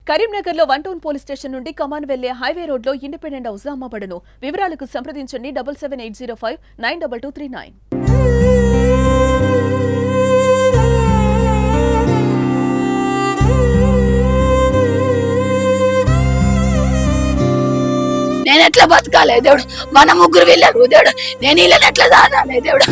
కరీంనగర్లో 1 town police station నుండి కమాన్ వెళ్లే హైవే రోడ్లో ఇండిపెండెంట్ హౌస్ అమ్మబడును. వివరాలకు సంప్రదించండి 7780592239. నేను ఎట్లా బతకాలి దేవుడు? మన ముగ్గురు వెళ్ళారు దేవుడు, నేను వీళ్ళని ఎట్లా దానాలి దేవుడు?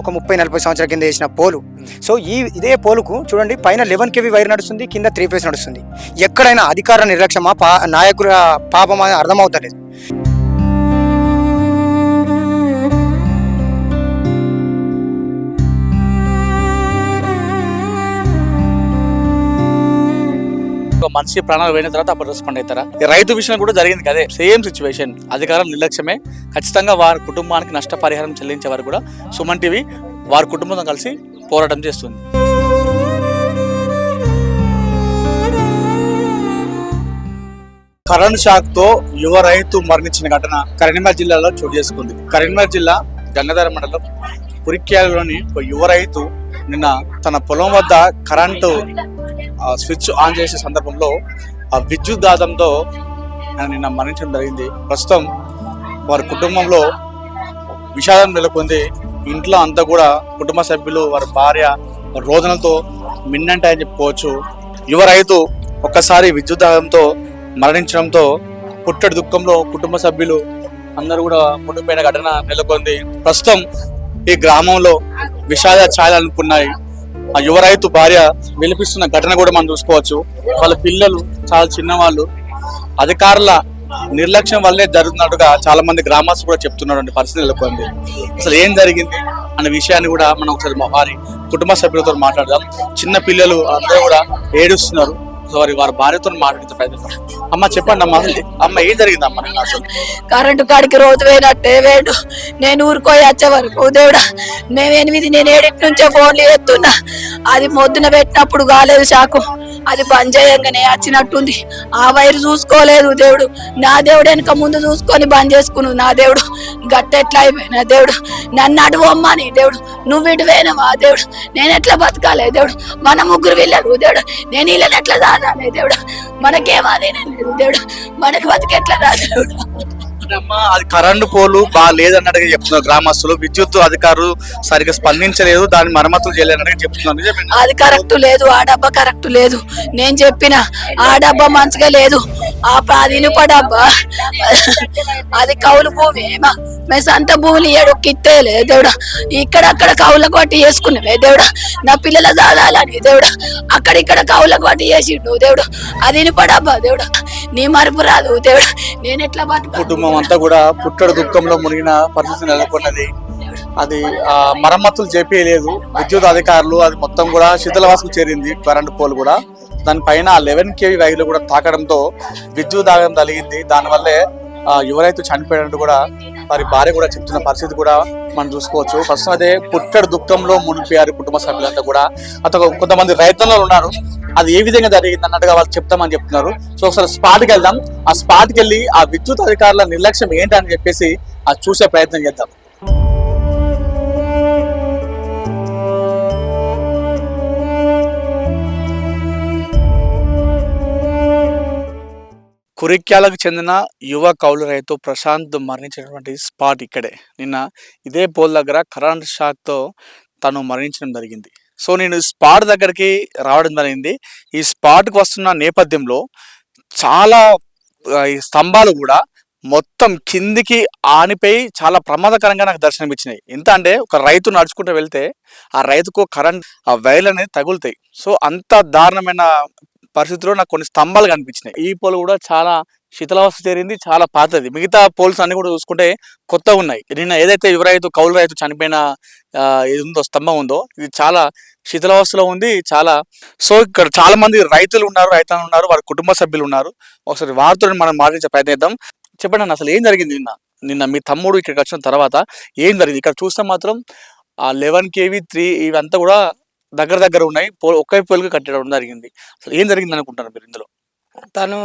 ఒక 30-40 సంవత్సరాల కింద వేసిన పోలు. సో ఇదే పోలుకు చూడండి, పైన 11 kV వైర్ నడుస్తుంది, కింద 3 ఫేస్ నడుస్తుంది. ఎక్కడైనా అధికార నిర్లక్ష్యమా నాయకుల పాపమా అర్థమవుతలేదు. మనిషి ప్రాణాలు పోయిన తర్వాత అప్పుడు రెస్పాండ్ అవుతారా? రైతు విషయం కూడా జరిగింది కదే, సేమ్ సిచ్యువేషన్. అధికారం నిర్లక్ష్యమే. ఖచ్చితంగా వారి కుటుంబానికి నష్టపరిహారం చెల్లించే వారు కూడా సుమన్ టీవీ వారి కుటుంబంతో కలిసి పోరాటం చేస్తుంది. కరెంట్ షాక్ తో యువ రైతు మరణించిన ఘటన కరీంనగర్ జిల్లాలో చోటు చేసుకుంది. కరీంనగర్ జిల్లా గంగాధర మండలం పురిక్యాలలోని ఒక యువ రైతు నిన్న తన పొలం వద్ద కరెంటు స్విచ్ ఆన్ చేసే సందర్భంలో ఆ విద్యుత్ దాదంతో నిన్న మరణించడం జరిగింది. ప్రస్తుతం వారి కుటుంబంలో విషాదం నెలకొంది. ఇంట్లో అంతా కూడా కుటుంబ సభ్యులు, వారి భార్య రోదనలతో మిన్నంటాయని చెప్పుకోవచ్చు. యువ రైతు ఒక్కసారి విద్యుత్ దాదంతో మరణించడంతో పుట్టడి దుఃఖంలో కుటుంబ సభ్యులు అందరూ కూడా మునిగిపోయిన ఘటన నెలకొంది. ప్రస్తుతం ఈ గ్రామంలో విషాద ఛాయలు అనుకున్నాయి. ఆ యువ రైతు భార్య విలిపిస్తున్న ఘటన కూడా మనం చూసుకోవచ్చు. వాళ్ళ పిల్లలు చాలా చిన్నవాళ్ళు. అధికారుల నిర్లక్ష్యం వల్లే జరుగుతున్నట్టుగా చాలా మంది గ్రామస్తులు కూడా చెప్తున్నారు. పరిస్థితి నెలకొంది. అసలు ఏం జరిగింది అనే విషయాన్ని కూడా మనం ఒకసారి వారి కుటుంబ సభ్యులతో మాట్లాడదాం. చిన్న పిల్లలు అందరూ కూడా ఏడుస్తున్నారు. వారి భార్యతో మాట్లాడితే ప్రయత్నిస్తాం. అమ్మ చెప్పండి అమ్మ, అమ్మ ఏం జరిగింది అమ్మ? కరెంటు కాడికి రోజు పోయినట్టే వేడు. నేను ఊరుకోయి వచ్చే వరకు దేవుడా, మేము 8 నేను 7 నుంచే ఫోన్లు చేస్తున్నా. అది మొద్దున పెట్టినప్పుడు కాలేదు షాకు, అది బంద్ చేయంగానే వచ్చినట్టుంది. ఆ వైరు చూసుకోలేదు దేవుడు. నా దేవుడు వెనక ముందు చూసుకొని బంద్ చేసుకును. నా దేవుడు గట్టెట్లా అయిపోయినా దేవుడు, నన్ను అడువమ్మని దేవుడు, నువ్వు ఇటువేనవా దేవుడు? నేను ఎట్లా బతకాలి దేవుడు? మన ముగ్గురు వెళ్ళారు దేవుడు, నేను వీళ్ళని ఎట్లా దానాలి దేవుడు? మనకేమాది దేవుడు, మనకి బతికెట్లా రా దేవుడు? అది కరెంటు పోలు బాగా లేదన్నట్టుగా చెప్తున్నారు గ్రామస్తులు. విద్యుత్ అధికారులు సరిగ్గా స్పందించలేదు, దాని మరమ్మతులు చేయలేదన్నట్టుగా చెప్తున్నారు. అది కరెక్ట్ లేదు, ఆ డబ్బా కరెక్ట్ లేదు. నేను చెప్పిన ఆ డబ్బా మంచిగా లేదు. అది ఇనుప డబ్బా, అది కౌలు భూమి. మేము సొంత భూమిని ఏడొక్కిత్తేలే దేవుడా, ఇక్కడక్కడ కౌల కొట్టి వేసుకున్నావే దేవుడా, నా పిల్లల దాదాలని దేవుడా, అక్కడిక్కడ కౌల కొట్టి వేసిండు దేవుడు. అది ఇనుప డబ్బా దేవుడా, నీ మరుపు రాదు దేవుడా, నేను ఎట్లా బతుకు? కుటుంబం అంతా కూడా పుట్టడు దుఃఖంలో మునిగిన పరిస్థితి నెలకొన్నది. అది మరమ్మతులు చేపేయలేదు విద్యుత్ అధికారులు. అది మొత్తం కూడా శీతలవాసం చేరింది. కరెంటు పోల్ కూడా దానిపైన 11 kV వైర్లు కూడా తాకడంతో విద్యుత్ దాగం కలిగింది. దానివల్లే యువ రైతు చనిపోయినట్టు కూడా వారి భార్య కూడా చెప్తున్న పరిస్థితి కూడా మనం చూసుకోవచ్చు. ప్రస్తుతం అదే పుట్టడు దుఃఖంలో మునిగిపోయారు కుటుంబ సభ్యులంతా కూడా. అతను కొంతమంది రైతులు ఉన్నారు, అది ఏ విధంగా జరిగింది అన్నట్టుగా వాళ్ళు చెప్తామని చెప్తున్నారు. సో ఒకసారి స్పాట్కి వెళ్దాం. ఆ స్పాట్కి వెళ్ళి ఆ విద్యుత్ అధికారుల నిర్లక్ష్యం ఏంటని చెప్పేసి అది చూసే ప్రయత్నం చేద్దాం. కురిక్యాలకు చెందిన యువ కౌలు రైతు ప్రశాంత్ మరణించినటువంటి స్పాట్ ఇక్కడే. నిన్న ఇదే పోల్ దగ్గర కరెంట్ షాక్తో తను మరణించడం జరిగింది. సో నేను స్పాట్ దగ్గరికి రావడం జరిగింది. ఈ స్పాట్కి వస్తున్న నేపథ్యంలో చాలా ఈ స్తంభాలు కూడా మొత్తం కిందికి ఆనిపోయి చాలా ప్రమాదకరంగా నాకు దర్శనం ఇచ్చినాయి. ఎంత అంటే ఒక రైతు నడుచుకుంటూ వెళ్తే ఆ రైతుకు కరెంట్ ఆ వైర్లు అనేది తగులుతాయి. సో అంత దారుణమైన పరిస్థితిలో నాకు కొన్ని స్తంభాలు కనిపించినాయి. ఈ పోల్ కూడా చాలా శీతలావస్థ చేరింది, చాలా పాతది. మిగతా పోల్స్ అన్ని కూడా చూసుకుంటే కొత్తగా ఉన్నాయి. నిన్న ఏదైతే యువ రైతు కౌలు రైతు చనిపోయిన ఇది ఉందో స్తంభం ఉందో, ఇది చాలా శీతలావస్థలో ఉంది. సో ఇక్కడ చాలా మంది రైతులు ఉన్నారు, వారి కుటుంబ సభ్యులు ఉన్నారు. ఒకసారి వారితో మనం మాట్లాడించే ప్రయత్నిద్దాం. చెప్పండి అన్న, అసలు ఏం జరిగింది నిన్న మీ తమ్ముడు ఇక్కడికి వచ్చిన తర్వాత ఏం జరిగింది? ఇక్కడ చూస్తే మాత్రం ఆ 11 kV 3 ఇవంతా కూడా దగ్గర ఉన్నాయి. ఒకే పోల్గా కట్టడం జరిగింది. అసలు ఏం జరిగింది అనుకుంటారు మీరు ఇందులో? తను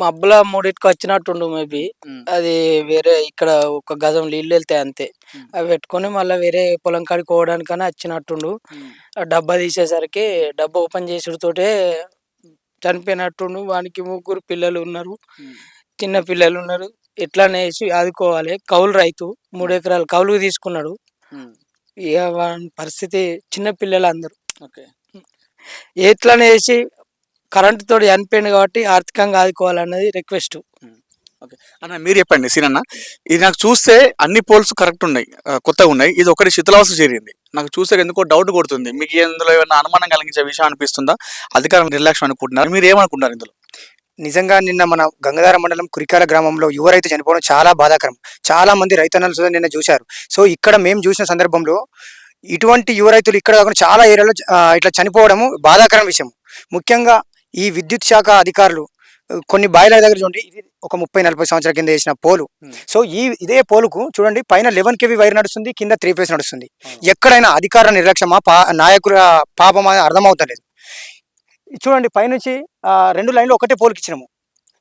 మబ్బుల మూడిటికి వచ్చినట్టుండు మేబీ. అది వేరే ఇక్కడ ఒక గజం నీళ్ళు వెళ్తాయి అంతే. అవి పెట్టుకొని మళ్ళీ వేరే పొలం కాడికి పోవడానికని వచ్చినట్టుండు. ఆ డబ్బా తీసేసరికి డబ్బా ఓపెన్ చేసుడుతోటే చనిపోయినట్టుండు. వానికి 3 పిల్లలు ఉన్నారు, చిన్న పిల్లలు ఉన్నారు. ఎట్లా వేసి ఆదుకోవాలి. కౌలు రైతు 3 ఎకరాలు కౌలుకు తీసుకున్నాడు. ఇక వాని పరిస్థితి చిన్న పిల్లలు అందరూ ఎట్లనే వేసి కరెంటు తోటి చనిపోయింది కాబట్టి ఆర్థికంగా ఆదుకోవాలన్నది రిక్వెస్ట్. ఓకే అన్న, మీరు చెప్పండి సీనన్న. ఇది నాకు చూస్తే అన్ని పోల్స్ కరెక్ట్ ఉన్నాయి, కొత్తగా ఉన్నాయి. ఇది ఒకటి శిథిలావస్థ చేరింది. నాకు చూస్తే ఎందుకో డౌట్ కొడుతుంది. మీకు ఇందులో ఏమైనా అనుమానం కలిగించే విషయం అనిపిస్తుందా? అధికారం నిర్లక్ష్యం అనుకుంటున్నారు, మీరు ఏమనుకుంటున్నారు ఇందులో? నిజంగా నిన్న మన గంగాధర మండలం కురికాల గ్రామంలో యువ రైతు చనిపోవడం చాలా బాధాకరం. చాలా మంది రైతన్నలు కూడా నిన్న చూశారు. సో ఇక్కడ మేము చూసిన సందర్భంలో ఇటువంటి యువ రైతులు ఇక్కడ కాకుండా చాలా ఏరియాలో ఇట్లా చనిపోవడము బాధాకరం విషయం. ముఖ్యంగా ఈ విద్యుత్ శాఖ అధికారులు కొన్ని బాయిల దగ్గర చూడండి, ఇది ఒక 30-40 సంవత్సరాల కింద వేసిన పోలు. సో ఇదే పోలుకు చూడండి, పైన 11 kV వైర్ నడుస్తుంది, కింద 3 ఫేస్ నడుస్తుంది. ఎక్కడైనా అధికార నిర్లక్ష్యమా నాయకుల పాపమా అర్థమవుతలేదు. చూడండి, పైనుంచి 2 లైన్లు ఒకటే పోలుకి ఇచ్చినాము.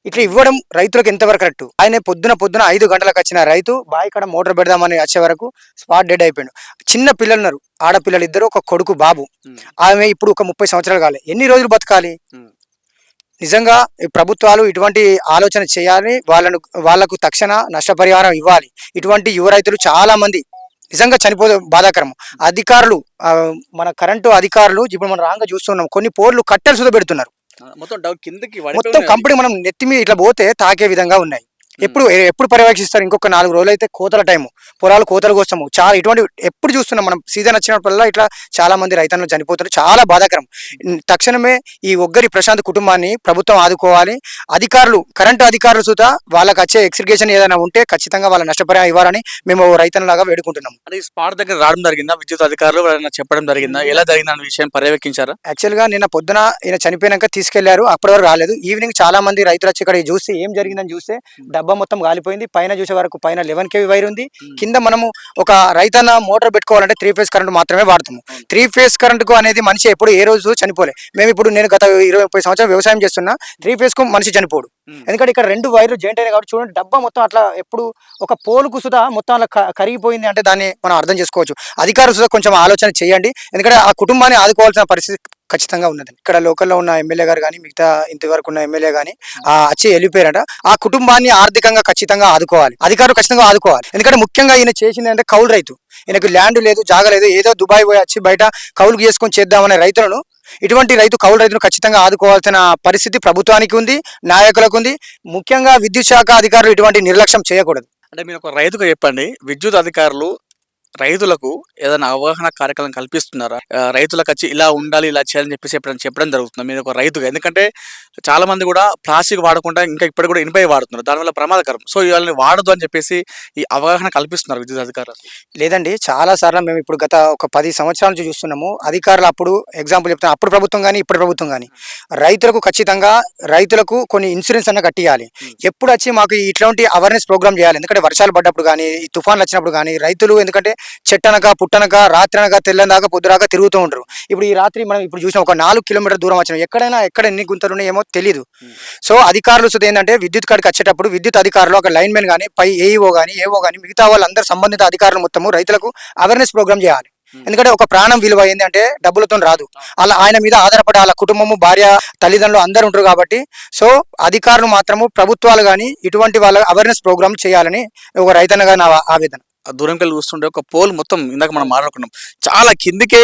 ఇట్లా ఇవ్వడం రైతులకు ఎంతవరకు కరెక్ట్? ఆయన పొద్దున 5 గంటలకు వచ్చిన రైతు బావి కాడ మోటార్ పెడదామని వచ్చే వరకు స్పాట్ డెడ్ అయిపోయాడు. చిన్న పిల్లలు ఉన్నారు, ఆడపిల్లలు 2, ఒక కొడుకు బాబు. ఆమె ఇప్పుడు ఒక 30 సంవత్సరాలు కాలే. ఎన్ని రోజులు బతకాలి? నిజంగా ప్రభుత్వాలు ఇటువంటి ఆలోచన చేయాలి. వాళ్లకు తక్షణ నష్టపరిహారం ఇవ్వాలి. ఇటువంటి యువ రైతులు చాలా మంది నిజంగా చనిపోతే బాధాకరం. అధికారులు, మన కరెంటు అధికారులు ఇప్పుడు మనం రాంగా చూస్తున్నాం, కొన్ని పోర్లు కట్టెలు సుధా పెడుతున్నారు. మొత్తం కంపెనీ మనం నెత్తి మీద ఇట్లా పోతే తాకే విధంగా ఉన్నాయి. ఎప్పుడు పర్యవేక్షిస్తారు? ఇంకొక 4 రోజులు అయితే కోతల టైము, పొలాలు కోతలు కోస్తాము. చాలా ఇటువంటి ఎప్పుడు చూస్తున్నాం మనం. సీజన్ వచ్చినప్పుడల్లా ఇట్లా చాలా మంది రైతన్నులు చనిపోతారు. చాలా బాధాకరం. తక్షణమే ఈ ఒగ్గరి ప్రశాంత్ కుటుంబాన్ని ప్రభుత్వం ఆదుకోవాలి. అధికారులు, కరెంటు అధికారులు సుతా వాళ్ళకి వచ్చే ఎక్స్గ్రేషన్ ఏదైనా ఉంటే ఖచ్చితంగా వాళ్ళ నష్టపరిహారం ఇవ్వాలని మేము రైతన్నలాగా వేడుకుంటున్నాం. అంటే స్పాట్ దగ్గర రావడం జరిగిందా? విద్యుత్ అధికారులు చెప్పడం జరిగిందా? ఎలా జరిగింది అనే విషయం పర్యవేక్షించారా? యాక్చువల్ గా నిన్న పొద్దున ఈయన చనిపోయినాక తీసుకెళ్లారు, అప్పటి వరకు రాలేదు. ఈవినింగ్ చాలా మంది రైతులు వచ్చి ఇక్కడ చూస్తే ఏం జరిగిందని చూస్తే డబ్బా మొత్తం గాలిపోయింది. పైన చూసే వరకు పైన 11 kV వైర్ ఉంది. కింద మనము ఒక రైతన్న మోటార్ పెట్టుకోవాలంటే 3 ఫేస్ కరెంట్ మాత్రమే వాడతాము. 3 ఫేస్ కరెంట్ కు అనేది మనిషి ఎప్పుడు ఏ రోజు చనిపోలే. నేను గత 20-30 సంవత్సరాలు వ్యవసాయం చేస్తున్నా, 3 ఫేస్ కు మనిషి చనిపోడు. ఎందుకంటే ఇక్కడ 2 వైర్లు జాయింట్ అయినాయి కాబట్టి చూడండి, డబ్బా మొత్తం అట్లా ఎప్పుడు ఒక పోలుకు సుధా మొత్తం అలా కరిగిపోయింది అంటే దాన్ని మనం అర్థం చేసుకోవచ్చు. అధికారులు సుధా కొంచెం ఆలోచన చేయండి, ఎందుకంటే ఆ కుటుంబాన్ని ఆదుకోవాల్సిన పరిస్థితి ఖచ్చితంగా ఉన్నది. ఇక్కడ లోకల్లో ఉన్న ఎమ్మెల్యే గారు కానీ, మిగతా ఇంతవరకు ఉన్న ఎమ్మెల్యే కానీ వచ్చి వెళ్ళిపోయారట. ఆ కుటుంబాన్ని ఆర్థికంగా ఖచ్చితంగా ఆదుకోవాలి, అధికారులు ఖచ్చితంగా ఆదుకోవాలి. ఎందుకంటే ముఖ్యంగా ఈయన చేసింది అంటే కౌలు రైతు. ఈయనకు ల్యాండ్ లేదు, జాగా లేదు, ఏదో దుబాయ్ పోయి వచ్చి బయట కౌలుకు చేసుకొని చేద్దామనే రైతులను, ఇటువంటి కౌలు రైతును ఖచ్చితంగా ఆదుకోవాల్సిన పరిస్థితి ప్రభుత్వానికి ఉంది, నాయకులకు ఉంది. ముఖ్యంగా విద్యుత్ శాఖ అధికారులు ఇటువంటి నిర్లక్ష్యం చేయకూడదు. అంటే మీరు ఒక రైతుగా చెప్పండి, విద్యుత్ అధికారులు రైతులకు ఏదైనా అవగాహన కార్యక్రమం కల్పిస్తున్నారా? రైతులకు వచ్చి ఇలా ఉండాలి, ఇలా చేయాలని చెప్పేసి ఎప్పుడైనా చెప్పడం జరుగుతుంది మీరు ఒక రైతుగా? ఎందుకంటే చాలా మంది కూడా ప్లాస్టిక్ వాడకుండా ఇంకా ఇప్పటికి కూడా ఇనుపై వాడుతున్నారు, దానివల్ల ప్రమాదకరం. సో ఇవాళ వాడదు అని చెప్పేసి ఈ అవగాహన కల్పిస్తున్నారు విద్యుత్ అధికారులు? లేదండి, చాలా సార్లు మేము ఇప్పుడు గత ఒక 10 సంవత్సరాల నుంచి చూస్తున్నాము. అధికారులు అప్పుడు ఎగ్జాంపుల్ చెప్తాను, అప్పుడు ప్రభుత్వం కానీ ఇప్పుడు ప్రభుత్వం కానీ రైతులకు ఖచ్చితంగా కొన్ని ఇన్సూరెన్స్ అన్న కట్టియాలి. ఎప్పుడు వచ్చి మాకు ఇట్లాంటి అవేర్నెస్ ప్రోగ్రామ్ చేయాలి. ఎందుకంటే వర్షాలు పడ్డప్పుడు కానీ, ఈ తుఫాన్లు వచ్చినప్పుడు కానీ రైతులు ఎందుకంటే చెట్టనక పుట్టనక రాత్రి అనక తెల్లందాకా పొద్దురాక తిరుగుతూ ఉంటారు. ఇప్పుడు ఈ రాత్రి మనం ఇప్పుడు చూసిన ఒక 4 కిలోమీటర్ దూరం వచ్చినాం, ఎక్కడ ఎన్ని గుంతలు ఉన్నాయేమో తెలియదు. సో అధికారులు ఏంటంటే విద్యుత్ కాడికి వచ్చేటప్పుడు విద్యుత్ అధికారులు, ఒక లైన్ మెన్ కానీ, పై ఏఓ కానీ మిగతా వాళ్ళందరూ సంబంధిత అధికారులు మొత్తము రైతులకు అవేర్నెస్ ప్రోగ్రామ్ చేయాలి. ఎందుకంటే ఒక ప్రాణం విలువ ఏంది అంటే డబ్బులతో రాదు. అలా ఆయన మీద ఆధారపడి వాళ్ళ కుటుంబము, భార్య, తల్లిదండ్రులు అందరూ ఉంటారు కాబట్టి సో అధికారులు మాత్రము, ప్రభుత్వాలు కానీ ఇటువంటి వాళ్ళ అవేర్నెస్ ప్రోగ్రామ్ చేయాలని ఒక రైతన్నగా నా ఆవేదన. దూరంకి వెళ్ళి చూస్తుంటే ఒక పోల్ మొత్తం ఇందాక మనం మాట్లాడుకున్నాం చాలా కిందికే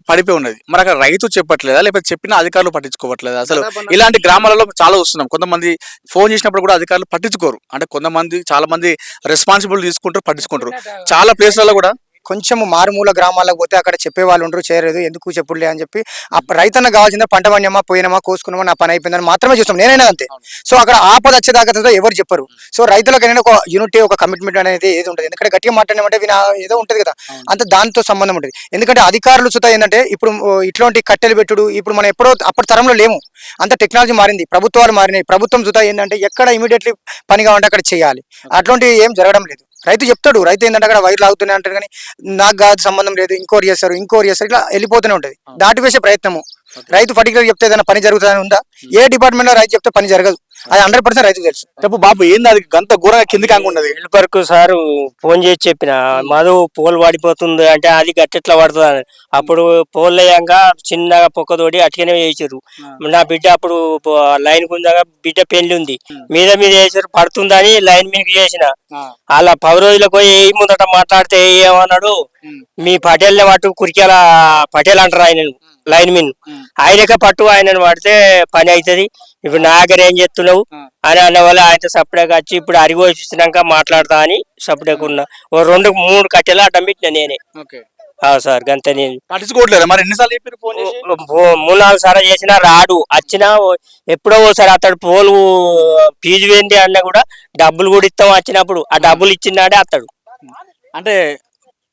పడిపోయి ఉన్నది. మరి అక్కడ రైతు చెప్పట్లేదా, లేకపోతే చెప్పిన అధికారులు పట్టించుకోవట్లేదా? అసలు ఇలాంటి గ్రామాలలో చాలా వస్తున్నాం. కొంతమంది ఫోన్ చేసినప్పుడు కూడా అధికారులు పట్టించుకోరు. అంటే కొంతమంది చాలా మంది రెస్పాన్సిబుల్ తీసుకుంటారు, పట్టించుకుంటారు. చాలా ప్లేస్లలో కూడా కొంచెం మారుమూల గ్రామాలకు పోతే అక్కడ చెప్పేవాళ్ళు ఉండరు, చేయలేదు, ఎందుకు చెప్పుడులే అని చెప్పి రైతన్న కావాల్సిందే పంట పండినామా, పోయినామా, కోసుకున్నామా, నా పని అయిపోయిందని మాత్రమే చూస్తాం. నేనైనా అంతే. సో అక్కడ ఆపద వచ్చేదాకా ఎవరు చెప్పరు. సో రైతులకైనా ఒక యూనిటీ, ఒక కమిట్మెంట్ అనేది ఏది ఉంటుంది. ఎందుకంటే గట్టిగా మాట్లాడినామంటే ఏదో ఉంటుంది కదా, అంత దాంతో సంబంధం ఉంటుంది. ఎందుకంటే అధికారులు సుతా ఏంటంటే ఇప్పుడు ఇట్లాంటి కట్టెలు పెట్టుడు ఇప్పుడు మనం అప్పటి తరంలో లేము, అంత టెక్నాలజీ మారింది, ప్రభుత్వాలు మారినాయి. ప్రభుత్వం సుతా ఏంటంటే ఎక్కడ ఇమీడియట్లీ పని కావాలంటే అక్కడ చేయాలి. అట్లాంటివి ఏం జరగడం లేదు. రైతు చెప్తాడు, రైతు ఏంటంటే అక్కడ వైర్లు ఆగుతున్నాయి అంటారు కానీ నాకు కాదు, సంబంధం లేదు, ఇంకోరు చేస్తారు ఇట్లా వెళ్ళిపోతూనే ఉంటుంది. దాటి వేసే ప్రయత్నము. రైతు పర్టికులర్ చెప్తే ఏదైనా పని జరుగుతుందని ఉందా? ఏ డిపార్ట్మెంట్ లో రైతు చెప్తే పని జరగదు. అది 100% రైతుకు తెలుసు. చెప్పు బాబు, ఏంది అది గంత ఘోరంగా కిందికి అంగున్నది? హెల్పర్కు సారు ఫోన్ చేసి చెప్పిన మధు పోల్ పడిపోతుంది అంటే అది గట్టెట్లా పడుతుంది అని. అప్పుడు పోల్ వేయంగా చిన్నగా పొక్కతోటి అట్లనే వేసారు. నా బిడ్డ అప్పుడు లైన్ కుందాగా బిడ్డ పెళ్లి ఉంది, మీద వేసారు పడుతుందని లైన్ మీదకి చేసిన. అలా 10 రోజులకు పోయి ముందట మాట్లాడితే ఏమన్నాడు, మీ పటేల్ పట్టు కురికేల పటేల్ అంటారు ఆయన లైన్ మీన్, ఆయనకే పట్టు ఆయనను పడితే పని అవుతుంది, ఇప్పుడు నా దగ్గర ఏం చేస్తున్నావు అని అన్న వల్ల ఆయన సపరేట్గా వచ్చి ఇప్పుడు అరిగోసినాక మాట్లాడతా అని సపరేట్గా ఉన్నా. ఓ 2-3 కట్టెలు అడ్డం పెట్టిన నేనే. సార్ గంతే. నేను పట్టించుకోవట్లేదు మరి, ఎన్నిసార్లు చెప్పారు ఫోన్ చేసి? 3-4 సార్లు చేసినా రాడు, వచ్చినా ఎప్పుడో ఓసారి అతడు పోలు ఫీజు వేంది అన్న కూడా డబ్బులు కూడా ఇస్తాం, వచ్చినప్పుడు ఆ డబ్బులు ఇచ్చినాడే అతడు. అంటే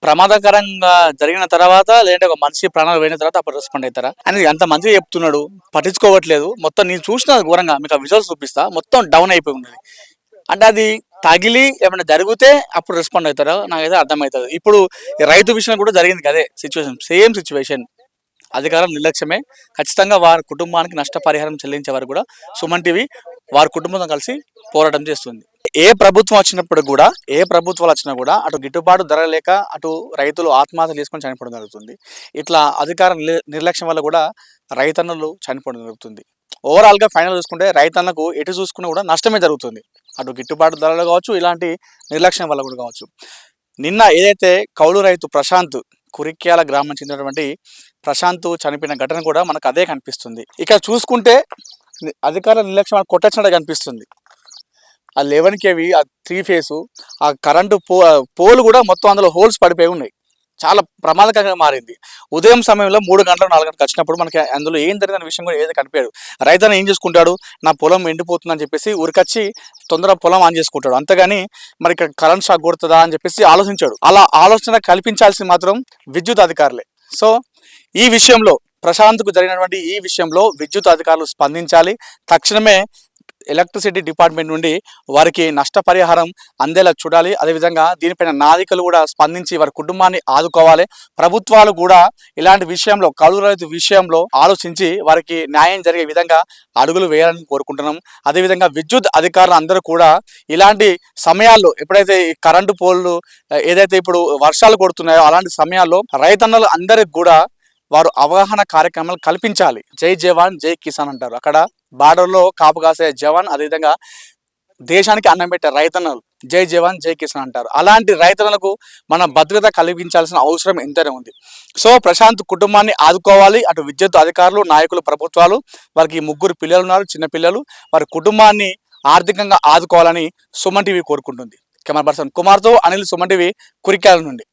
ప్రమాదకరంగా జరిగిన తర్వాత, లేదంటే ఒక మనిషి ప్రాణాలు పోయిన తర్వాత అప్పుడు రెస్పాండ్ అవుతారా అని అంత మంచిగా చెప్తున్నాడు, పట్టించుకోవట్లేదు. మొత్తం నేను చూసిన ఘోరంగా, మీకు ఆ విజువల్స్ చూపిస్తా, మొత్తం డౌన్ అయిపోయి ఉన్నది. అంటే అది తగిలి ఏమైనా జరిగితే అప్పుడు రెస్పాండ్ అవుతారా, నాకైతే అర్థమవుతుంది. ఇప్పుడు రైతు విషయం కూడా జరిగింది అదే సిచ్యువేషన్, సేమ్ సిచ్యువేషన్. అధికారం నిర్లక్ష్యమే. ఖచ్చితంగా వారి కుటుంబానికి నష్టపరిహారం చెల్లించే వారు కూడా సుమన్ టీవీ వారి కుటుంబంతో కలిసి పోరాటం చేస్తుంది. ఏ ప్రభుత్వం వచ్చినప్పుడు కూడా, ఏ ప్రభుత్వాలు వచ్చినా కూడా అటు గిట్టుబాటు ధర లేక అటు రైతులు ఆత్మహత్య చేసుకొని చనిపోవడం జరుగుతుంది. ఇట్లా అధికార నిర్లక్ష్యం వల్ల కూడా రైతన్నలు చనిపోవడం జరుగుతుంది. ఓవరాల్గా ఫైనల్ చూసుకుంటే రైతన్నకు ఎటు చూసుకున్నా కూడా నష్టమే జరుగుతుంది, అటు గిట్టుబాటు ధరలు కావచ్చు, ఇలాంటి నిర్లక్ష్యం వల్ల కూడా కావచ్చు. నిన్న ఏదైతే కౌలు రైతు ప్రశాంత్, కురిక్యాల గ్రామం చెందినటువంటి ప్రశాంత్ చనిపోయిన ఘటన కూడా మనకు అదే కనిపిస్తుంది. ఇక్కడ చూసుకుంటే అధికార నిర్లక్ష్యం కొట్టచ్చినట్టు కనిపిస్తుంది. ఆ 11 kV, ఆ 3 ఫేసు, ఆ కరెంటు పోలు కూడా మొత్తం అందులో హోల్స్ పడిపోయి ఉన్నాయి. చాలా ప్రమాదకరంగా మారింది. ఉదయం సమయంలో 3 గంటలు 4 గంటలకు వచ్చినప్పుడు మనకి అందులో ఏం జరిగిన విషయం కూడా ఏదైతే కనిపించాడు. రైతన్న ఏం చేసుకుంటాడు, నా పొలం ఎండిపోతుందని చెప్పేసి ఊరికొచ్చి తొందరగా పొలం ఆన్ చేసుకుంటాడు. అంతేగాని మరి ఇక్కడ కరెంట్ షాక్ కొడుతుందా అని చెప్పేసి ఆలోచించాడు. అలా ఆలోచన కల్పించాల్సింది మాత్రం విద్యుత్ అధికారులే. సో ఈ విషయంలో, ప్రశాంత్కు జరిగినటువంటి ఈ విషయంలో విద్యుత్ అధికారులు స్పందించాలి. తక్షణమే ఎలక్ట్రిసిటీ డిపార్ట్మెంట్ నుండి వారికి నష్టపరిహారం అందేలా చూడాలి. అదేవిధంగా దీనిపైన నాయకులు కూడా స్పందించి వారి కుటుంబాన్ని ఆదుకోవాలి. ప్రభుత్వాలు కూడా ఇలాంటి విషయంలో, కౌలు రైతు విషయంలో ఆలోచించి వారికి న్యాయం జరిగే విధంగా అడుగులు వేయాలని కోరుకుంటున్నాం. అదేవిధంగా విద్యుత్ అధికారులు అందరూ కూడా ఇలాంటి సమయాల్లో, ఎప్పుడైతే ఈ కరెంటు పోల్లు ఏదైతే ఇప్పుడు వర్షాలు కొడుతున్నాయో అలాంటి సమయాల్లో రైతన్నలు అందరికి కూడా వారు అవగాహన కార్యక్రమాలు కల్పించాలి. జై జవాన్ జై కిసాన్ అంటారు. అక్కడ బార్డర్లో కాపు కాసే జవాన్, అదేవిధంగా దేశానికి అన్నం పెట్టే రైతన్నలు జై జవాన్ జై కిసాన్ అంటారు. అలాంటి రైతన్నలకు మనం భద్రత కల్పించాల్సిన అవసరం ఎంతైనా ఉంది. సో ప్రశాంత్ కుటుంబాన్ని ఆదుకోవాలి. అటు విద్యుత్ అధికారులు, నాయకులు, ప్రభుత్వాలు, వారికి 3 పిల్లలు ఉన్నారు, చిన్న పిల్లలు, వారి కుటుంబాన్ని ఆర్థికంగా ఆదుకోవాలని సుమన్ టీవీ కోరుకుంటుంది. కెమెరా పర్సన్ కుమార్తో అనిల్, సుమన్ టీవీ, కురిక్యాల నుండి.